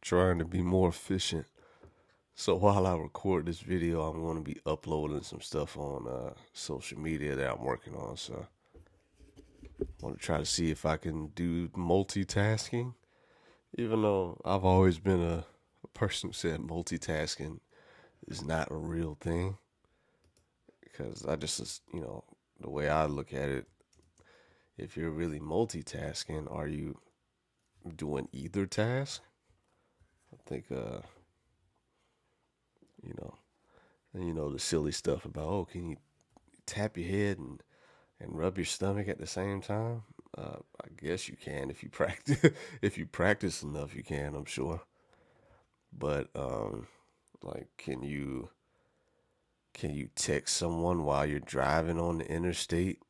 trying to be more efficient. So while I record this video, I'm going to be uploading some stuff on social media that I'm working on. So I want to try to see if I can do multitasking, even though I've always been a person who said multitasking is not a real thing. Because the way I look at it, if you're really multitasking, are you doing either task? I think, you know, the silly stuff about, can you tap your head and rub your stomach at the same time? I guess you can if you practice. If you practice enough, you can. I'm sure. But can you text someone while you're driving on the interstate?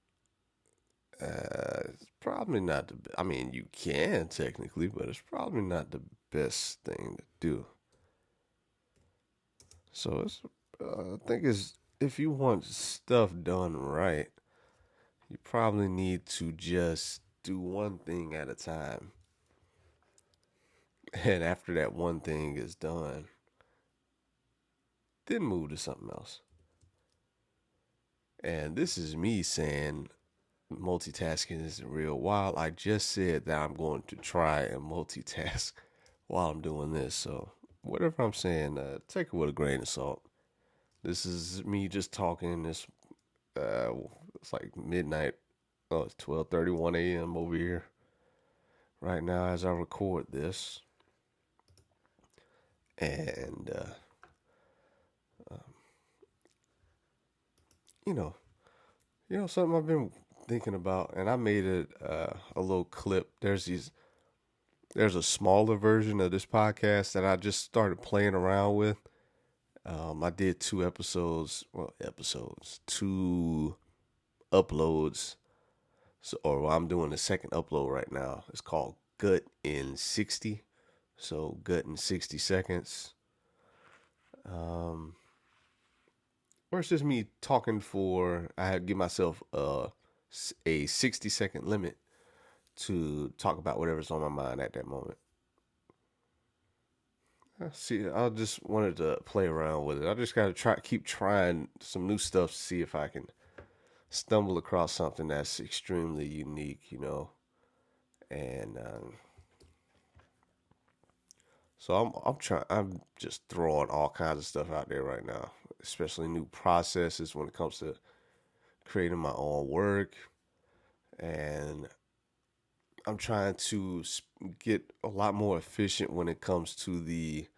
It's probably not I mean, you can technically, but it's probably not the best thing to do. So I think if you want stuff done right, you probably need to just do one thing at a time. And after that one thing is done, then move to something else. And this is me saying multitasking isn't real. While I just said that I'm going to try and multitask while I'm doing this. So whatever I'm saying, take it with a grain of salt. This is me just talking. It's like midnight. Oh, it's 12:31 a.m. over here right now as I record this. And um, you know, something I've been thinking about, and I made it a little clip. There's a smaller version of this podcast that I just started playing around with. I did two two uploads. So, I'm doing the second upload right now. It's called Gut in 60. So, Gut in 60 seconds. Or it's just me talking I give myself a 60-second limit to talk about whatever's on my mind at that moment. I just wanted to play around with it. I just got to keep trying some new stuff to see if I can stumble across something that's extremely unique, And so I'm just throwing all kinds of stuff out there right now, especially new processes when it comes to creating my own work, and I'm trying to get a lot more efficient when it comes to the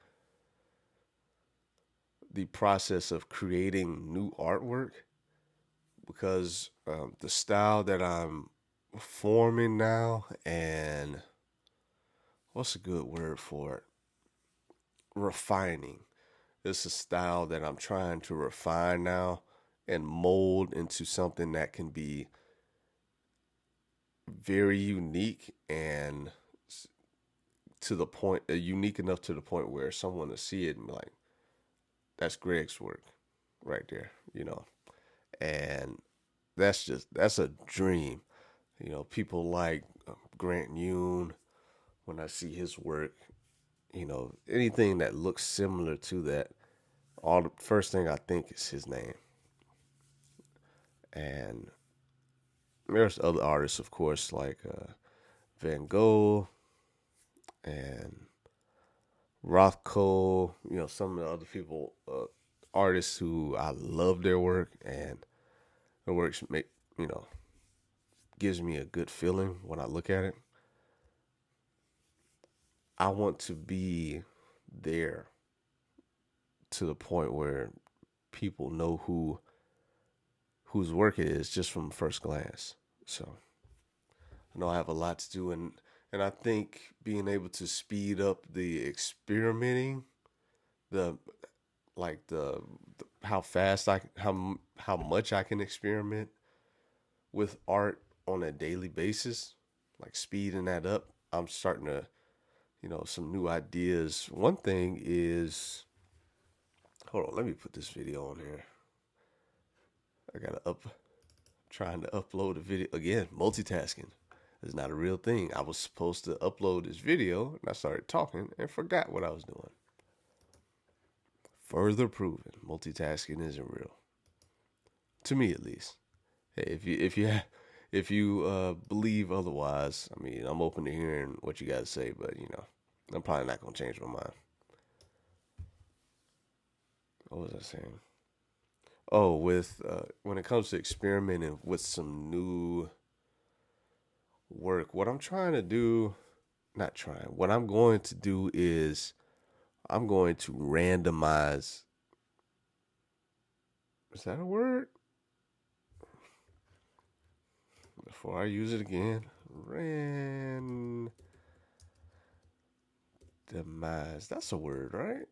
process of creating new artwork, because the style that I'm forming now, and what's a good word for it? Refining. It's a style that I'm trying to refine now and mold into something that can be very unique and unique enough to the point where someone will see it and be like, that's Greg's work right there, And that's a dream. People like Grant Yoon, when I see his work, anything that looks similar to that, the first thing I think is his name. And there's other artists, of course, like Van Gogh and Rothko, some of the other people, artists who I love their work, and their works gives me a good feeling when I look at it. I want to be there to the point where people know whose work it is just from first glance. So I know I have a lot to do, and I think being able to speed up the experimenting, the how fast how much I can experiment with art on a daily basis, like speeding that up. I'm starting to, some new ideas. One thing is, hold on, let me put this video on here. I gotta trying to upload a video again, multitasking. It's not a real thing. I was supposed to upload this video, and I started talking and forgot what I was doing. Further proven, multitasking isn't real, to me at least. Hey, if you believe otherwise, I mean, I'm open to hearing what you got to say, but I'm probably not gonna change my mind. What was I saying? Oh, with when it comes to experimenting with some new work, what I'm trying to do, not trying, what I'm going to do is I'm going to randomize. Is that a word? Before I use it again, randomize. That's a word, right?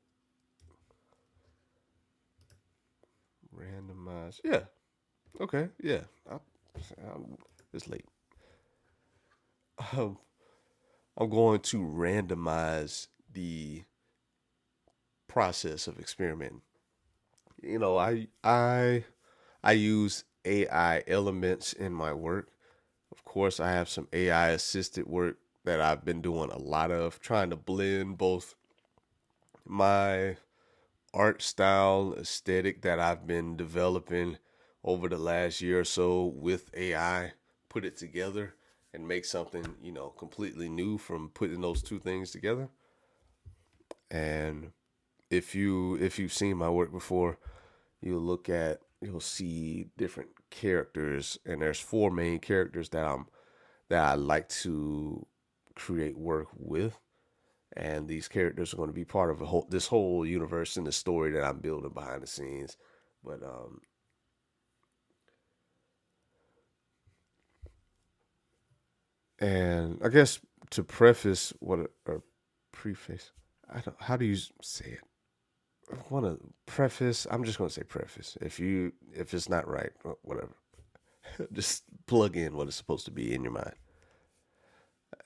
Randomize. Yeah. Okay. Yeah. I'm it's late. Um, I'm going to randomize the process of experimenting. I use AI elements in my work. Of course, I have some AI assisted work that I've been doing a lot of, trying to blend both my art style aesthetic that I've been developing over the last year or so with AI, put it together and make something, completely new from putting those two things together. And if you've seen my work before, you'll see different characters, and there's four main characters that I like to create work with, and these characters are going to be part of this whole universe and the story that I'm building behind the scenes. But and I guess to preface or preface, I don't how do you say it? I want to preface. I'm just going to say preface. If it's not right, whatever. Just plug in what it's supposed to be in your mind.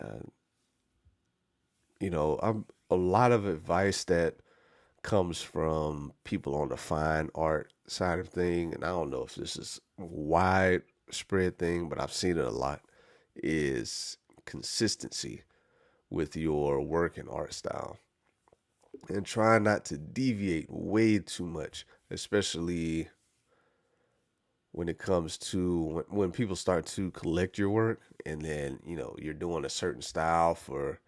Uh, I'm a lot of advice that comes from people on the fine art side of thing, and I don't know if this is a widespread thing, but I've seen it a lot. Is consistency with your work and art style, and try not to deviate way too much, especially when it comes to when people start to collect your work, and then you're doing a certain style for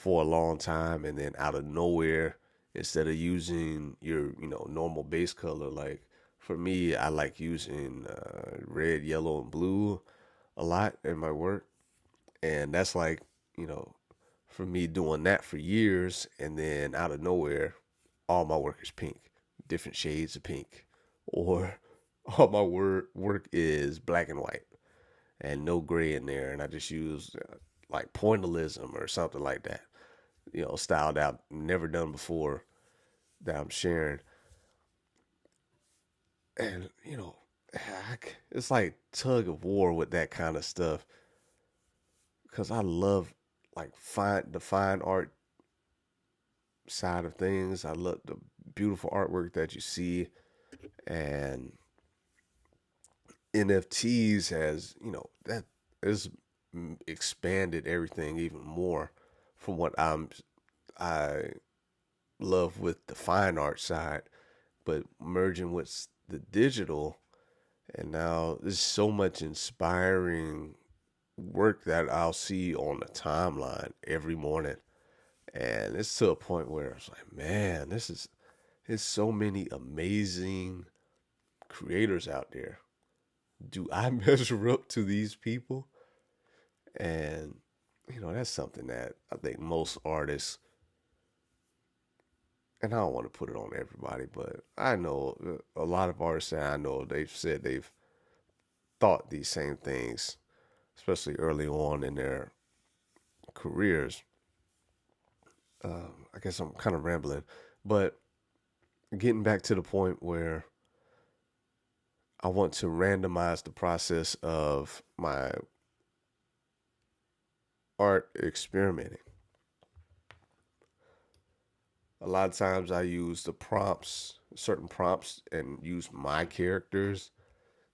a long time, and then out of nowhere, instead of using your normal base color, like for me, I like using red, yellow, and blue a lot in my work, and that's like you know for me doing that for years, and then out of nowhere, all my work is pink, different shades of pink, or all my work is black and white and no gray in there, and I just use like pointillism or something like that, style that I've never done before that I'm sharing. And, it's like tug of war with that kind of stuff because I love like the fine art side of things. I love the beautiful artwork that you see, and NFTs has, that has expanded everything even more from what I love with the fine art side, but merging with the digital, and now there's so much inspiring work that I'll see on the timeline every morning, and it's to a point where it's like, man, there's so many amazing creators out there. Do I measure up to these people? And that's something that I think most artists, and I don't want to put it on everybody, but I know a lot of artists that I know, they've said they've thought these same things, especially early on in their careers. I guess I'm kind of rambling, but getting back to the point where I want to randomize the process of my art experimenting. A lot of times I use certain prompts, and use my characters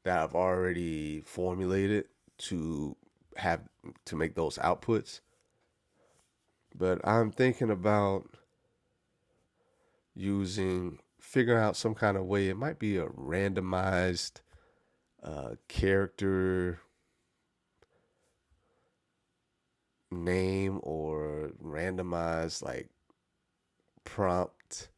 that I've already formulated to have to make those outputs. But I'm thinking about figuring out some kind of way. It might be a randomized character name or randomized like prompt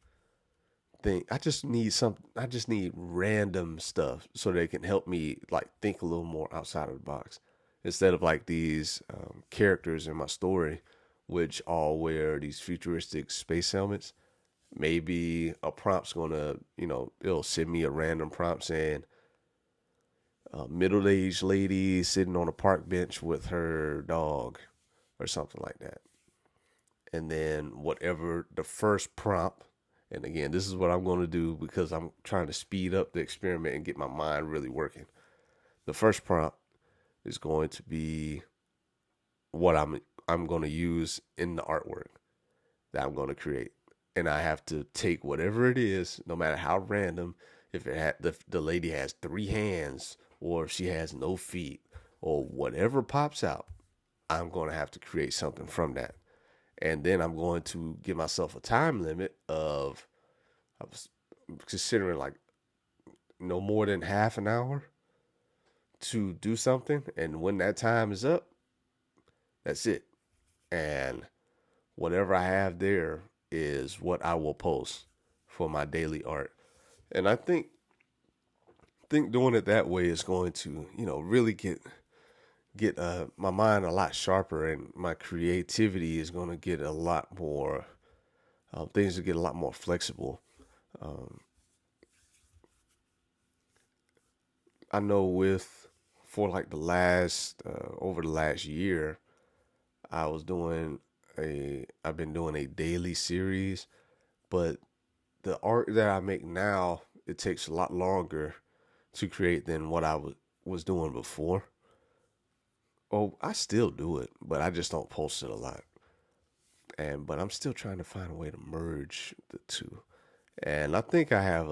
thing. I just need random stuff so they can help me like think a little more outside of the box instead of like these characters in my story, which all wear these futuristic space helmets. Maybe a prompt's gonna, it'll send me a random prompt saying, middle-aged lady sitting on a park bench with her dog, or something like that. And then whatever the first prompt, and again, this is what I'm going to do because I'm trying to speed up the experiment and get my mind really working. The first prompt is going to be what I'm going to use in the artwork that I'm going to create. And I have to take whatever it is, no matter how random, if the lady has 3 hands or if she has no feet or whatever pops out, I'm going to have to create something from that. And then I'm going to give myself a time limit of, I was considering like no more than half an hour to do something. And when that time is up, that's it. And whatever I have there is what I will post for my daily art. And I think doing it that way is going to, really get my mind a lot sharper, and my creativity is going to get a lot more, things will get a lot more flexible. I know for like over the last year, I've been doing a daily series, but the art that I make now, it takes a lot longer to create than what I was doing before. Oh, I still do it, but I just don't post it a lot. But I'm still trying to find a way to merge the two. And I think I have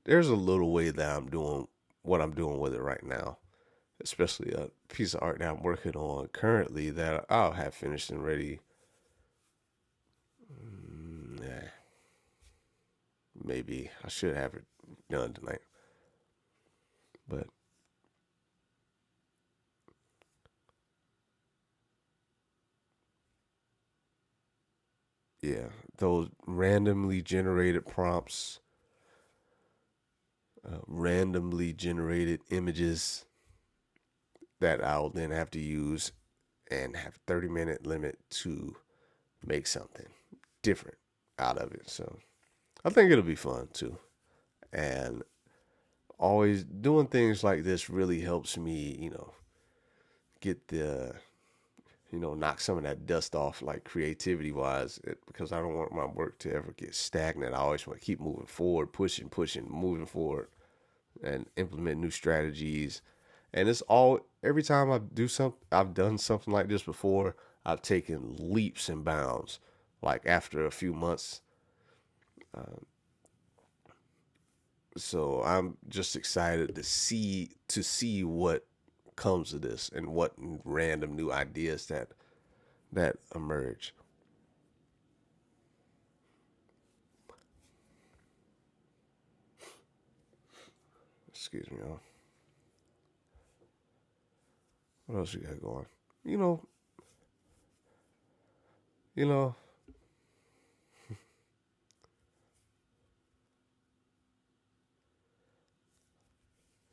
there's a little way that I'm doing what I'm doing with it right now, especially a piece of art that I'm working on currently that I'll have finished and ready. Maybe I should have it done tonight. But yeah, those randomly generated prompts, randomly generated images that I'll then have to use and have 30-minute limit to make something different out of it. So I think it'll be fun too. And always doing things like this really helps me, get knock some of that dust off, like creativity wise, because I don't want my work to ever get stagnant. I always want to keep moving forward, pushing, moving forward, and implement new strategies. And every time I've done something like this before, I've taken leaps and bounds. Like after a few months, so I'm just excited to see what comes of this and what random new ideas that emerge. Excuse me, y'all. What else you got going? You know, you know.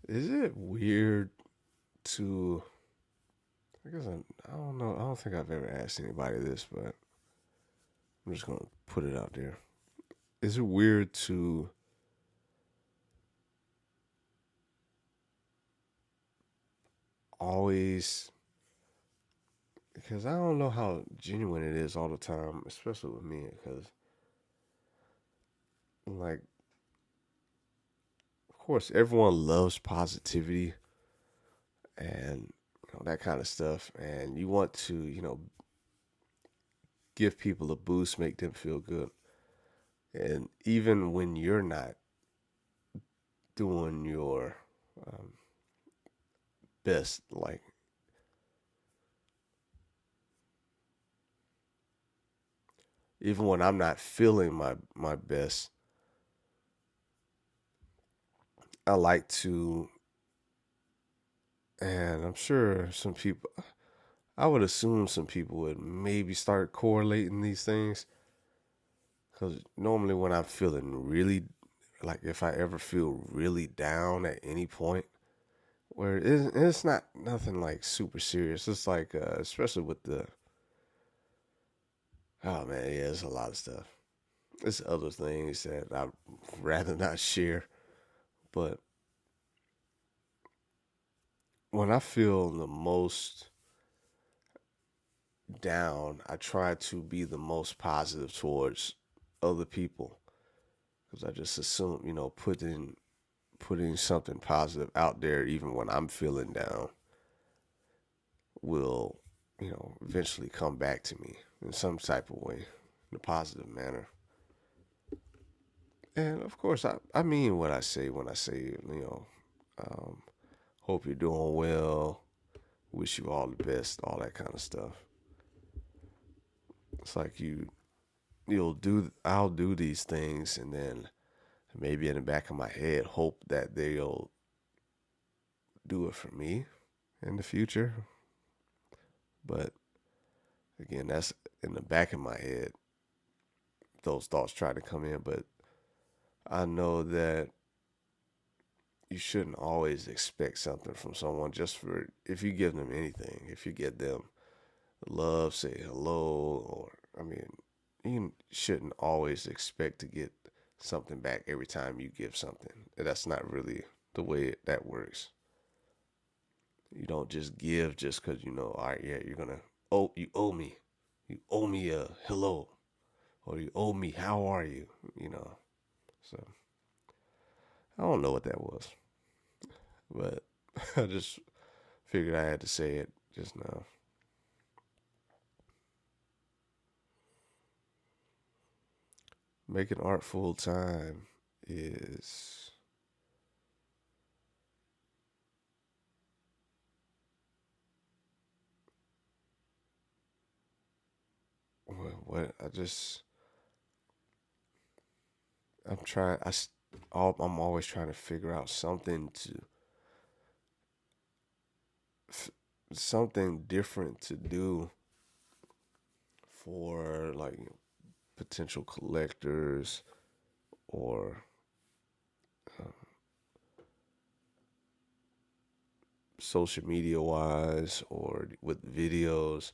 Is it weird to? I guess I don't know. I don't think I've ever asked anybody this, but I'm just gonna put it out there. Is it weird to always? Because I don't know how genuine it is all the time, especially with me. Because, like, of course, everyone loves positivity and that kind of stuff, and you want to, give people a boost, make them feel good. And even when you're not doing your best. Like, even when I'm not feeling my best, I like to, and I'm sure some people, I would assume some people would maybe start correlating these things. Because normally when I'm feeling really, like if I ever feel really down at any point, where it's not nothing like super serious. It's like, especially with the, oh man, yeah, it's a lot of stuff. There's other things that I'd rather not share. But when I feel the most down, I try to be the most positive towards other people because I just assume, putting something positive out there, even when I'm feeling down, will, eventually come back to me in some type of way, in a positive manner. And of course, I mean what I say when I say, um, hope you're doing well, wish you all the best, all that kind of stuff. It's like I'll do these things, and then maybe in the back of my head, hope that they'll do it for me in the future. But again, that's in the back of my head. Those thoughts try to come in, but I know that you shouldn't always expect something from someone just for if you give them anything. If you get them love, say hello, or I mean, you shouldn't always expect to get something back every time you give something. That's not really the way that works. You don't just give just because all right, yeah, you're gonna you owe me, you owe me a hello, or you owe me how are you, you know. So I don't know what that was, but I just figured I had to say it just now. Making art full time is what I just I'm trying. I'm always trying to figure out something different to do for like potential collectors or uh, social media wise or with videos.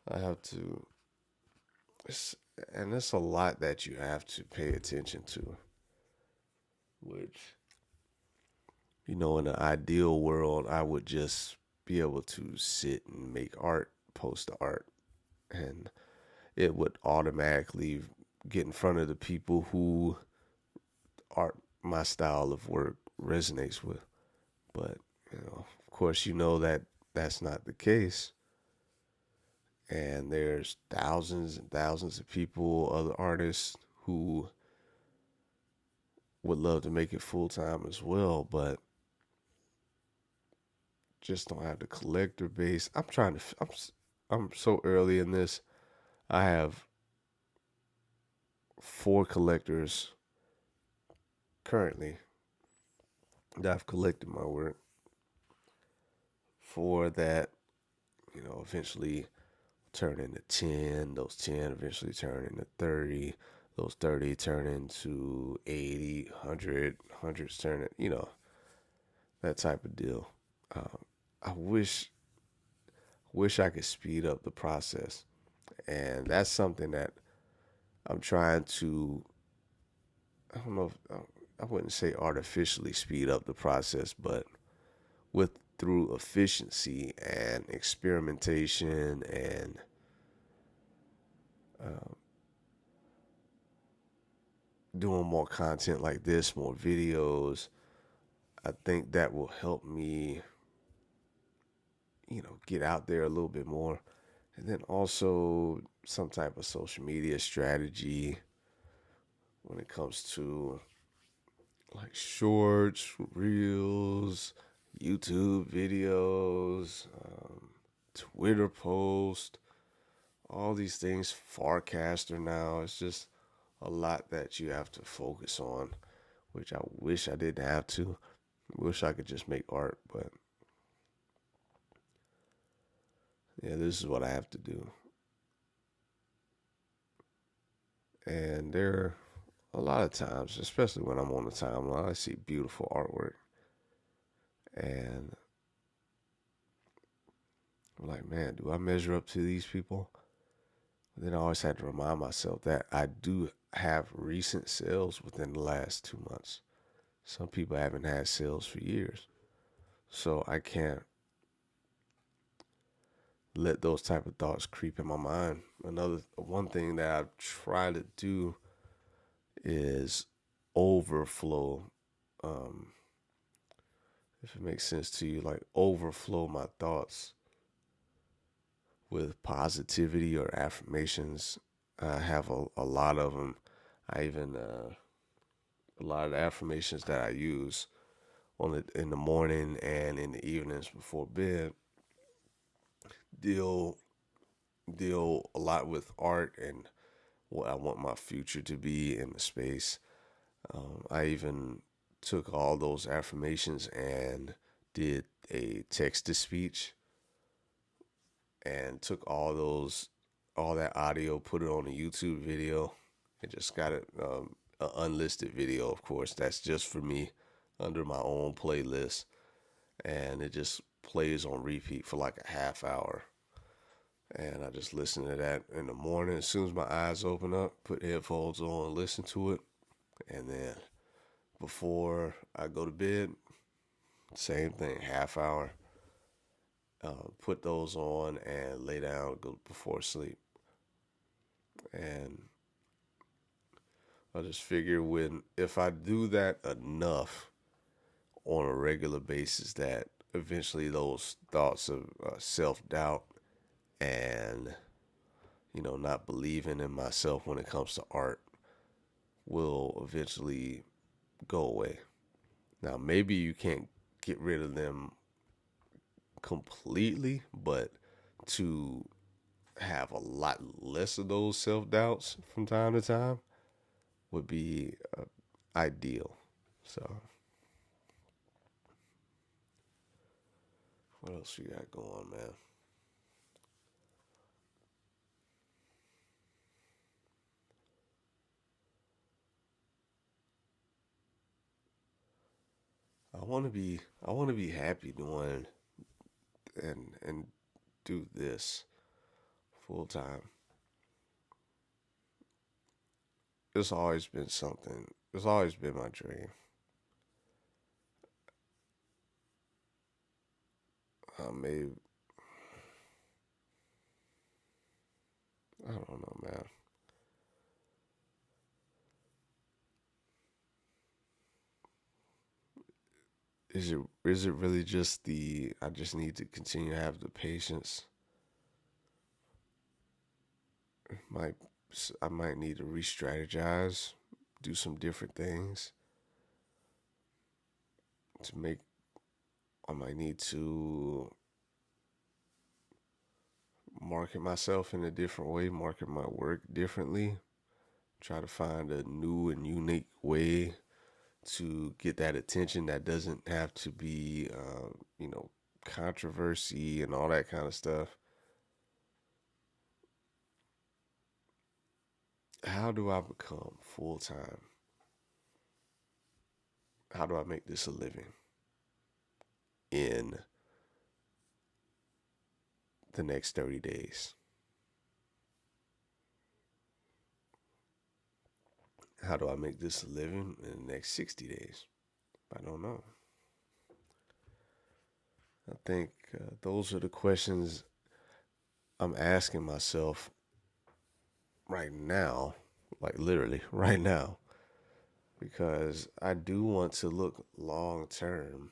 I have to, it's, and it's a lot that you have to pay attention to, which, in an ideal world, I would just be able to sit and make art, post the art, and it would automatically get in front of the people who art my style of work resonates with. But, of course, that that's not the case. And there's thousands and thousands of people, other artists who would love to make it full time as well, but just don't have the collector base. I'm so early in this. I have 4 collectors currently that I've collected my work for that, eventually turn into 10. Those 10 eventually turn into 30. Those 30 turn into 80, 100, hundreds turn it, that type of deal. I wish I could speed up the process. And that's something that I'm trying to, I don't know if, I wouldn't say artificially speed up the process, but with through efficiency and experimentation and uh, doing more content like this, more videos, I think that will help me, get out there a little bit more. And then also some type of social media strategy when it comes to like shorts, reels, YouTube videos, Twitter posts, all these things, Farcaster now. It's just a lot that you have to focus on, which I wish I didn't have to. Wish I could just make art, but yeah, this is what I have to do. And there are a lot of times, especially when I'm on the timeline, I see beautiful artwork. And I'm like, man, do I measure up to these people? Then I always had to remind myself that I do have recent sales within the last 2 months. Some people haven't had sales for years. So I can't let those type of thoughts creep in my mind. One thing that I try to do is overflow, um, if it makes sense to you, like overflow my thoughts with positivity or affirmations. I have a lot of them. I even a lot of the affirmations that I use in the morning and in the evenings before bed deal deal a lot with art and what I want my future to be in the space. I even took all those affirmations and did a text to speech and took all that audio, put it on a YouTube video, and just got it an unlisted video, of course. That's just for me under my own playlist, and it just plays on repeat for like a half hour. And I just listen to that in the morning as soon as my eyes open up, put headphones on, listen to it, and then before I go to bed, same thing, half hour. Put those on and lay down, go before sleep. And I just figure if I do that enough on a regular basis, that eventually those thoughts of self doubt and not believing in myself when it comes to art will eventually go away. Now, maybe you can't get rid of them completely, but to have a lot less of those self doubts from time to time would be ideal. So, what else you got going, man? I want to be happy doing and do this full time. It's always been something. It's always been my dream. Maybe I don't know, man. Is it really just the I just need to continue to have the patience? Might I might need to re-strategize, do some different things to make. I might need to market myself in a different way, market my work differently, try to find a new and unique way to get that attention that doesn't have to be, controversy and all that kind of stuff. How do I become full time? How do I make this a living in the next 30 days? How do I make this a living in the next 60 days? I don't know. I think those are the questions I'm asking myself right now, like literally right now, because I do want to look long term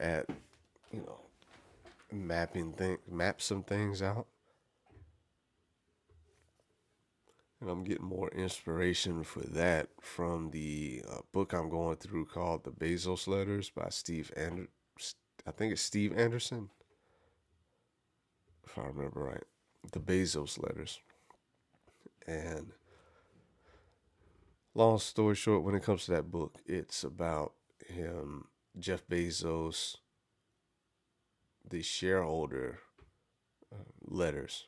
at, you know, map some things out. And I'm getting more inspiration for that from the book I'm going through called The Bezos Letters by Steve I think it's Steve Anderson, if I remember right, the Bezos letters. And long story short, when it comes to that book, it's about him, Jeff Bezos, the shareholder letters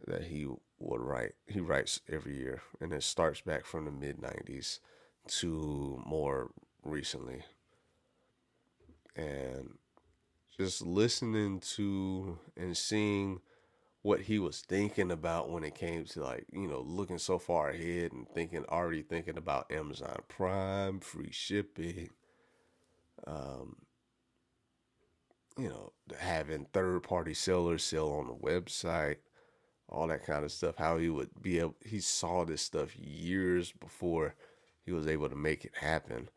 that he would write. He writes every year, and it starts back from the mid '90s to more recently. And just listening to and seeing what he was thinking about when it came to, like, looking so far ahead and already thinking about Amazon Prime, free shipping, having third party sellers sell on the website, all that kind of stuff. How he saw this stuff years before he was able to make it happen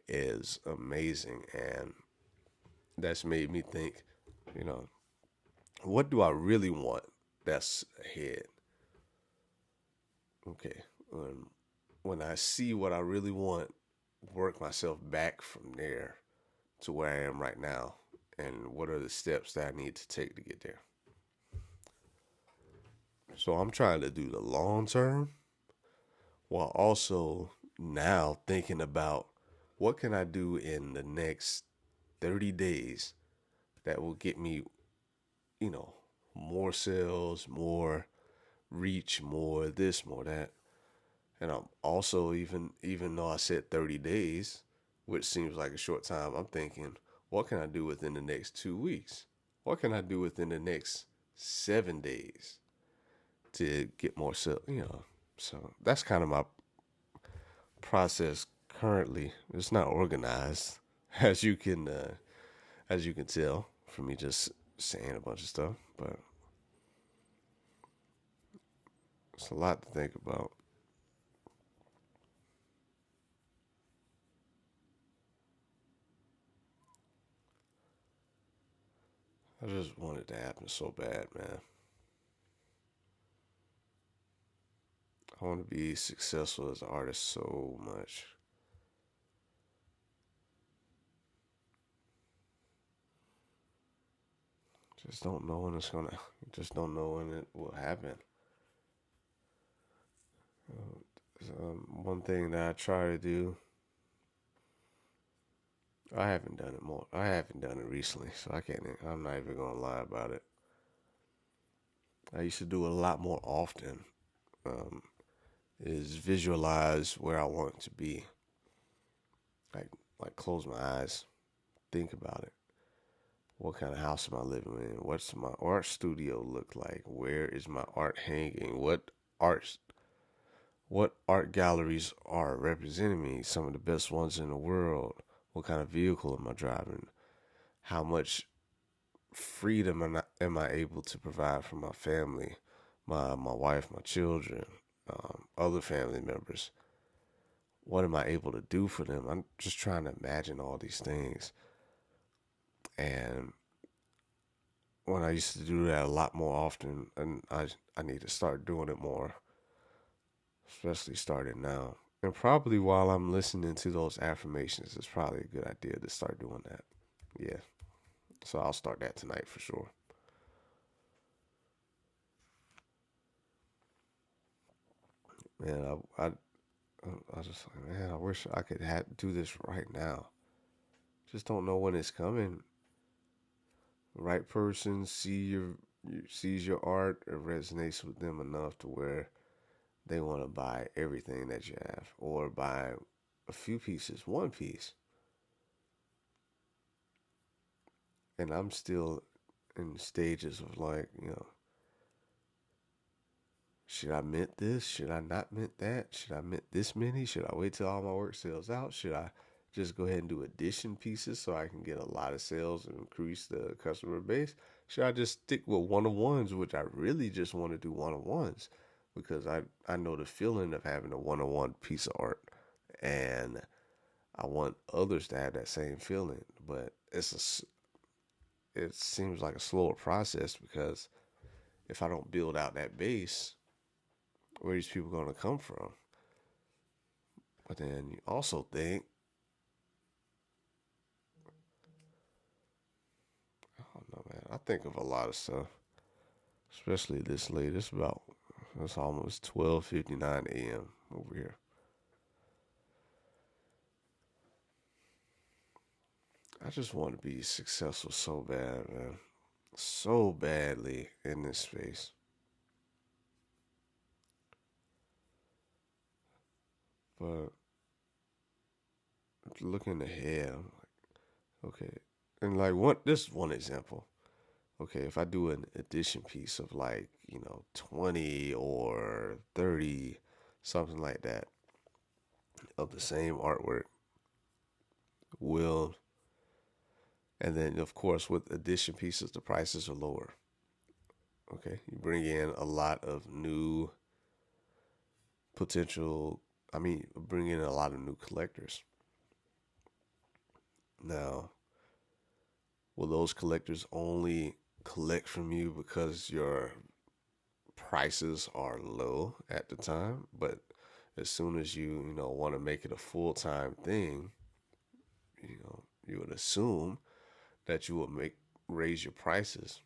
is amazing. And that's made me think, you know, what do I really want that's ahead? Okay. When I see what I really want, work myself back from there to where I am right now, and what are the steps that I need to take to get there. So I'm trying to do the long term while also now thinking about what can I do in the next 30 days that will get me, you know, more sales, more reach, more this, more that. And I'm also, even though I said 30 days, which seems like a short time, I'm thinking, what can I do within the next 2 weeks? What can I do within the next 7 days to get more sales? So that's kind of my process currently. It's not organized, as you can tell from me just saying a bunch of stuff, but it's a lot to think about. I just want it to happen so bad, man. I want to be successful as an artist so much. Just don't know when it's gonna. Just don't know when it will happen. One thing that I try to do. I haven't done it more. I haven't done it recently, so I can't. I'm not even gonna lie about it. I used to do it a lot more often. Um, is visualize where I want it to be. Like like close my eyes, think about it. What kind of house am I living in? What's my art studio look like? Where is my art hanging? What art galleries are representing me? Some of the best ones in the world. What kind of vehicle am I driving? How much freedom am I able to provide for my family, my wife, my children, other family members? What am I able to do for them? I'm just trying to imagine all these things. And when I used to do that a lot more often, and I need to start doing it more, especially starting now. And probably while I'm listening to those affirmations, it's probably a good idea to start doing that. Yeah. So I'll start that tonight for sure. Man, I just like, man, I wish I could do this right now. Just don't know when it's coming. The right person sees your art, it resonates with them enough to where they want to buy everything that you have, or buy a few pieces, one piece. And I'm still in stages of, like, should I mint this? Should I not mint that? Should I mint this many? Should I wait till all my work sells out? Should I just go ahead and do addition pieces so I can get a lot of sales and increase the customer base? Should I just stick with one on ones, which I really just want to do one on ones, because I know the feeling of having a one on one piece of art, and I want others to have that same feeling. But it seems like a slower process, because if I don't build out that base, where are these people going to come from? But then you also think, I think of a lot of stuff, especially this late. It's almost 12:59 a.m. over here. I just want to be successful so bad, man. So badly in this space. But looking ahead, I'm like, okay. And like this one example. Okay, if I do an edition piece of like, 20 or 30, something like that, of the same artwork, will, and then of course with edition pieces, the prices are lower. Okay, you bring in a lot of new potential, bring in a lot of new collectors. Now, will those collectors only collect from you because your prices are low at the time? But as soon as you want to make it a full-time thing, you would assume that you would raise your prices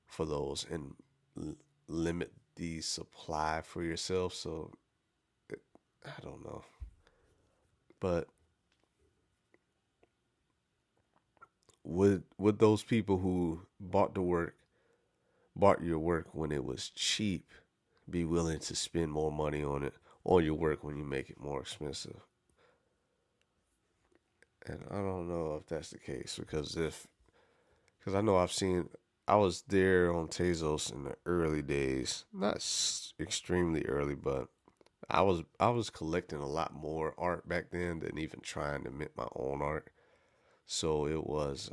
for those and limit the supply for yourself. So I don't know, but would those people who bought your work when it was cheap be willing to spend more money on your work when you make it more expensive? And I don't know if that's the case, because I know I was there on Tezos in the early days, not extremely early, but I was collecting a lot more art back then than even trying to mint my own art. So it was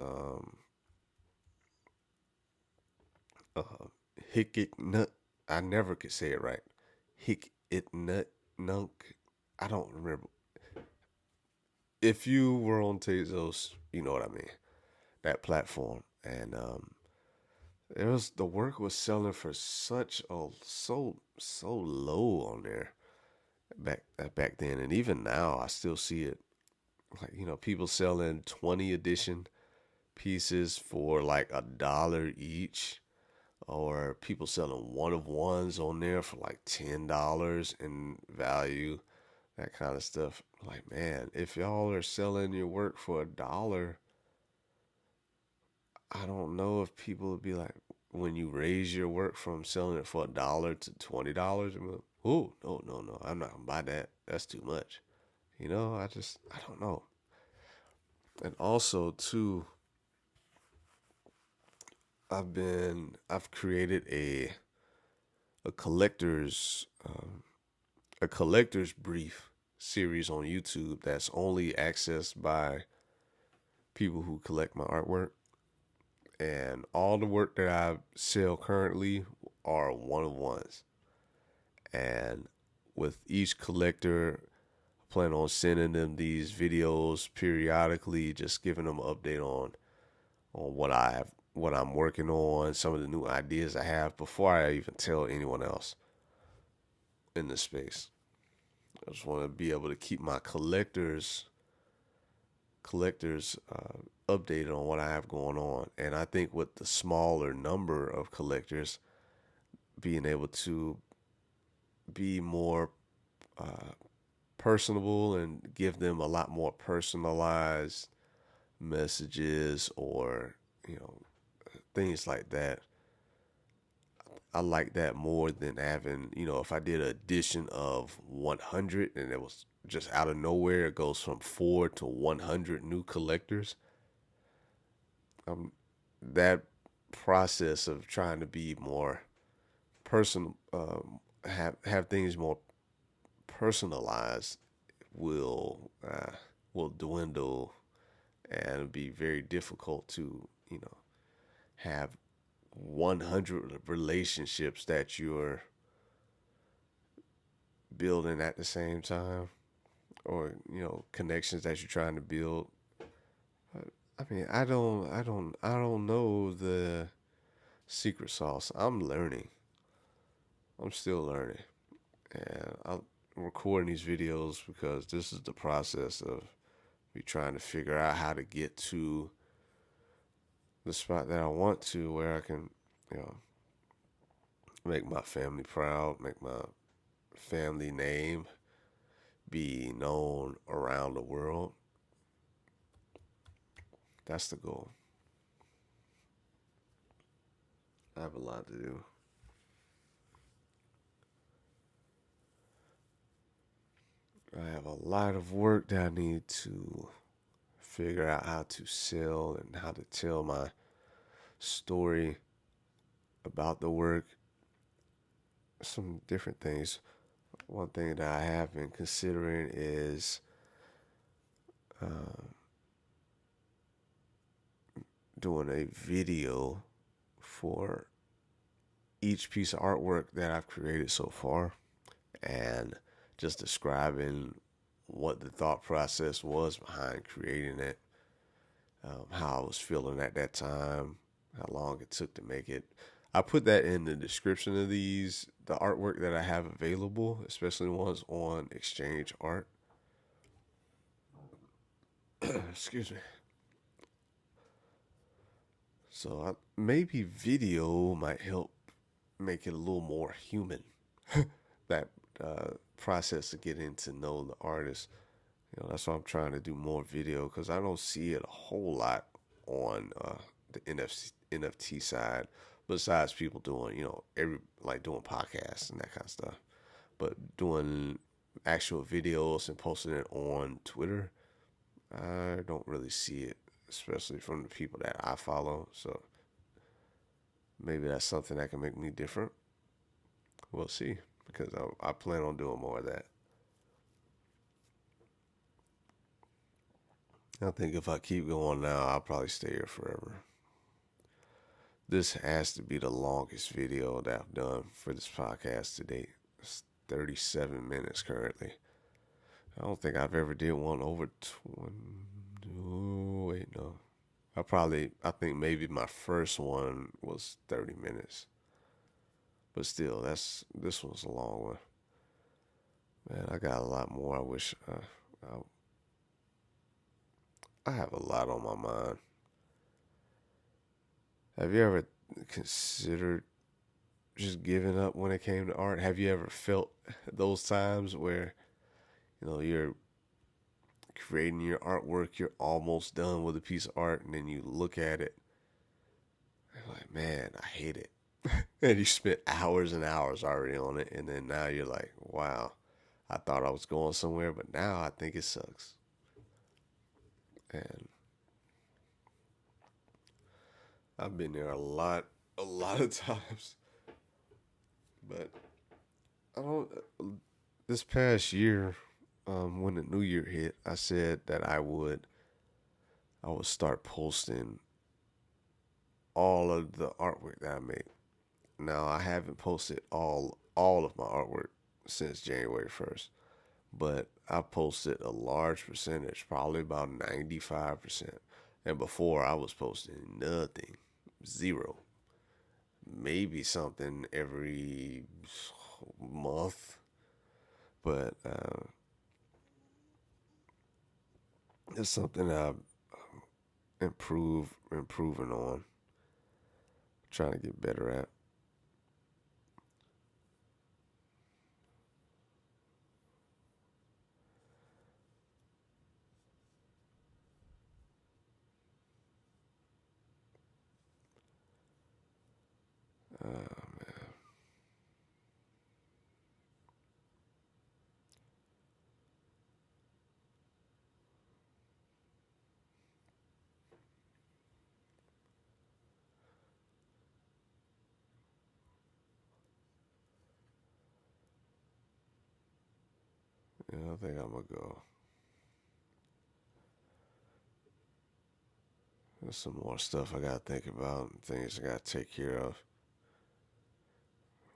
uh, Hick It Nut. I never could say it right. Hick It Nut Nunk. I don't remember. If you were on Tezos, you know what I mean. That platform, and the work was selling for so low on there back then, and even now I still see it. Like people selling 20 edition pieces for like $1 each, or people selling one of ones on there for like $10 in value, that kind of stuff. Like, man, if y'all are selling your work for $1, I don't know if people would be like, when you raise your work from selling it for $1 to $20, I'm like, oh, no, no, no, I'm not gonna buy that. That's too much. I don't know. And also too, I've created a collector's a collector's brief series on YouTube that's only accessed by people who collect my artwork. And all the work that I sell currently are one of ones. And with each collector, I plan on sending them these videos periodically, just giving them an update on what I'm working on, some of the new ideas I have before I even tell anyone else in the space. I just want to be able to keep my collectors updated on what I have going on. And I think with the smaller number of collectors, being able to be more personable and give them a lot more personalized messages, or things like that. I like that more than having, if I did an edition of 100 and it was just out of nowhere, it goes from 4 to 100 new collectors. That process of trying to be more personal, have things more personalized, will dwindle, and be very difficult to have 100 relationships that you're building at the same time, or connections that you're trying to build. I don't know the secret sauce. I'm learning. I'm still learning, and I'm recording these videos because this is the process of me trying to figure out how to get to the spot that I want to, where I can, you know, make my family proud, make my family name be known around the world. That's the goal. I have a lot to do. I have a lot of work that I need to figure out how to sell and how to tell my story about the work. Some different things. One thing that I have been considering is doing a video for each piece of artwork that I've created so far, and just describing what the thought process was behind creating it, how I was feeling at that time, how long it took to make it. I put that in the description of the artwork that I have available, especially ones on Exchange Art. Excuse me. So maybe video might help make it a little more human. That process of getting to know the artist. That's why I'm trying to do more video, because I don't see it a whole lot on the NFT side. Besides people doing, doing podcasts and that kind of stuff, but doing actual videos and posting it on Twitter, I don't really see it, especially from the people that I follow. So maybe that's something that can make me different. We'll see, because I plan on doing more of that. I think if I keep going now, I'll probably stay here forever. This has to be the longest video that I've done for this podcast to date. It's 37 minutes currently. I don't think I've ever did one over 20. Oh, wait, no. I think maybe my first one was 30 minutes. But still, this one's a long one. Man, I got a lot more. I wish I have a lot on my mind. Have you ever considered just giving up when it came to art? Have you ever felt those times where, you're creating your artwork, you're almost done with a piece of art, and then you look at it, and you're like, man, I hate it. And you spent hours and hours already on it, and then now you're like, wow, I thought I was going somewhere, but now I think it sucks. And I've been there a lot of times. But I don't. This past year, when the new year hit, I said that I would start posting all of the artwork that I make. Now, I haven't posted all of my artwork since January 1st, but I posted a large percentage, probably about 95%. And before, I was posting nothing, zero, maybe something every month. But it's something I've improving on, trying to get better at. Man. Yeah, I think I'm gonna go. There's some more stuff I gotta think about, things I gotta take care of.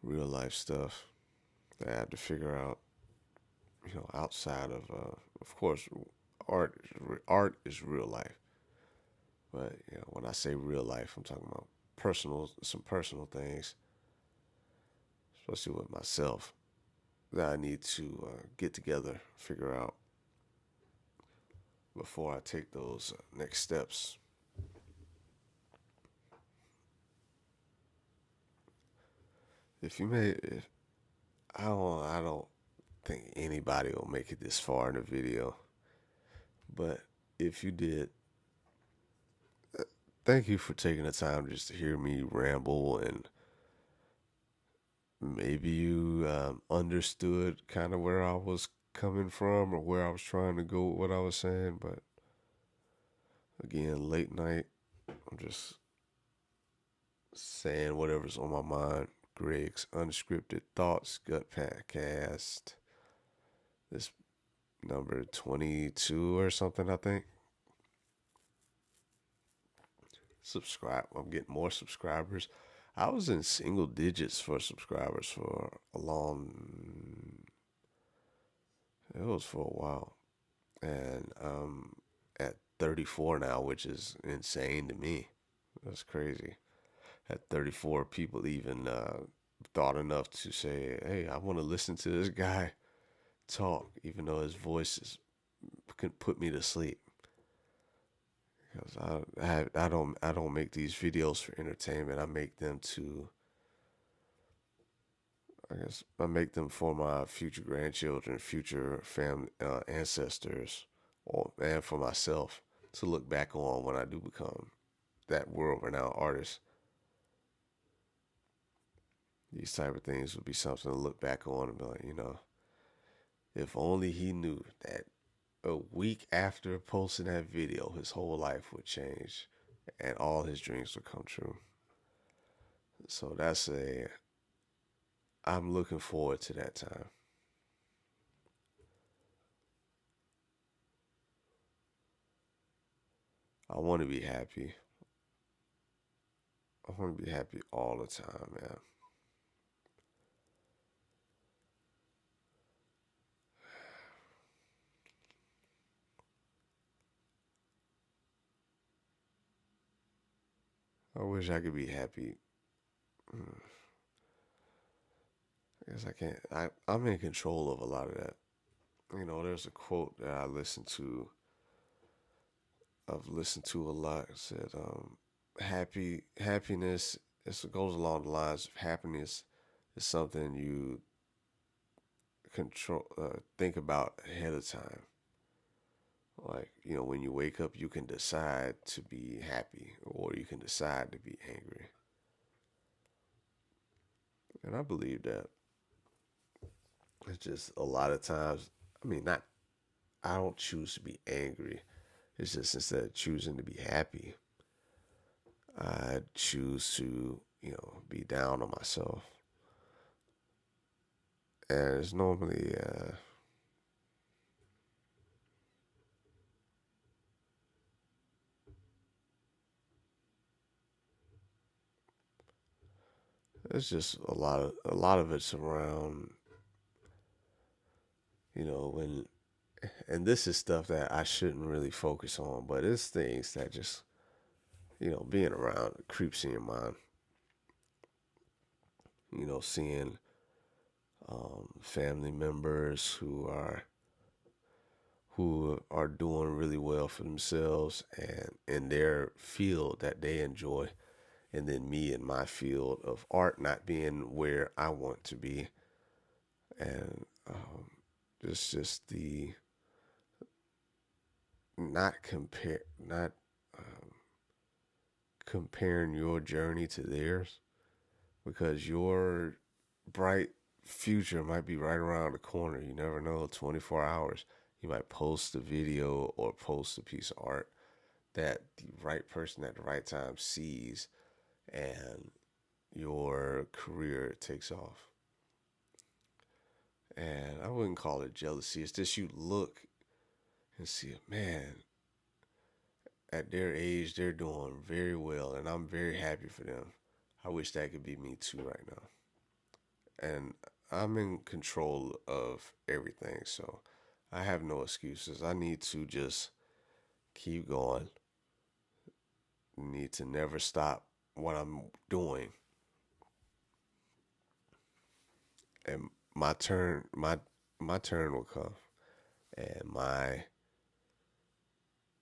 Real life stuff that I have to figure out. Outside of course, art. Art is real life. But when I say real life, I'm talking about some personal things, especially with myself, that I need to get together, figure out before I take those next steps. if you made, if, I don't think anybody will make it this far in the video. But if you did, thank you for taking the time just to hear me ramble, and maybe you understood kind of where I was coming from or where I was trying to go with what I was saying. But again, late night, I'm just saying whatever's on my mind. Greg's Unscripted Thoughts Gut Podcast. This number 22 or something, I think. Subscribe. I'm getting more subscribers. I was in single digits for subscribers for a long. It was for a while, and at 34 now, which is insane to me. That's crazy. At 34, people even thought enough to say, "Hey, I want to listen to this guy talk," even though his voice can put me to sleep. Because I don't make these videos for entertainment. I make them to, I guess I make them for my future grandchildren, future family, ancestors, and for myself to look back on when I do become that world-renowned artist. These type of things would be something to look back on and be like, if only he knew that a week after posting that video, his whole life would change and all his dreams would come true. So I'm looking forward to that time. I want to be happy. I want to be happy all the time, man. I wish I could be happy. I guess I can't. I'm in control of a lot of that. There's a quote that I've listened to a lot. It said, happiness. It goes along the lines of happiness is something you control, think about ahead of time. Like, when you wake up, you can decide to be happy or you can decide to be angry. And I believe that. It's just a lot of times, I don't choose to be angry. It's just instead of choosing to be happy, I choose to, be down on myself. And it's normally, it's just a lot of it's around, when, and this is stuff that I shouldn't really focus on, but it's things that just, being around creeps in your mind. Seeing family members who are doing really well for themselves and in their field that they enjoy, and then me in my field of art not being where I want to be, and just the not comparing your journey to theirs, because your bright future might be right around the corner. You never know. 24 hours, you might post a video or post a piece of art that the right person at the right time sees, and your career takes off. And I wouldn't call it jealousy. It's just you look and see, man, at their age, they're doing very well, and I'm very happy for them. I wish that could be me too right now. And I'm in control of everything, so I have no excuses. I need to just keep going. Need to never stop what I'm doing. And my turn will come, and my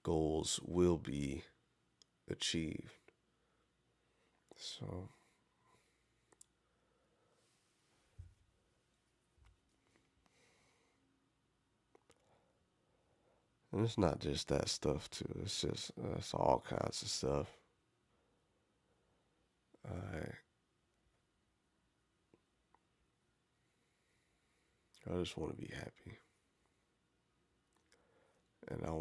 goals will be achieved. So And it's not just that stuff too. It's all kinds of stuff. I just want to be happy. And I don't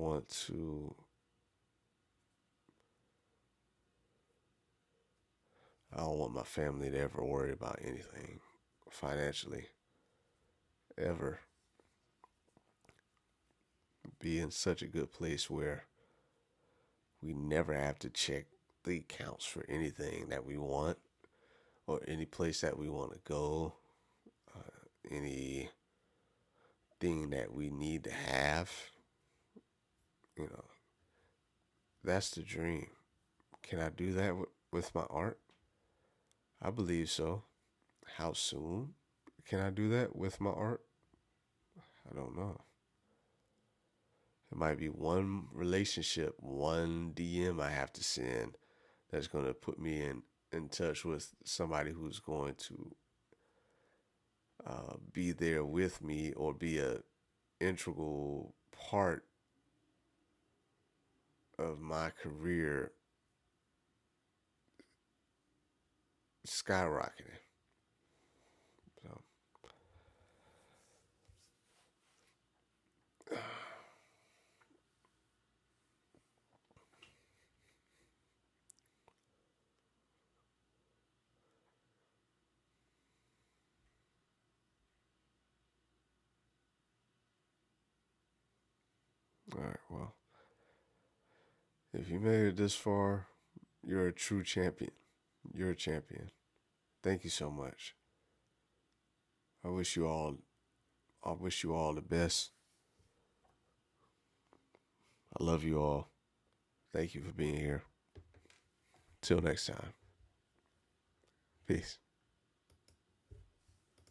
want my family to ever worry about anything financially, ever. Be in such a good place where we never have to check the accounts for anything that we want or any place that we want to go, anything that we need to have. You know, that's the dream. Can I do that with my art? I believe so. How soon can I do that with my art? I don't know. It might be one relationship, one DM I have to send that's going to put me in touch with somebody who's going to be there with me or be a integral part of my career skyrocketing. So, all right, well, if you made it this far, you're a true champion. You're a champion. Thank you so much. I wish you all I wish you all the best. I love you all. Thank you for being here. Till next time. Peace.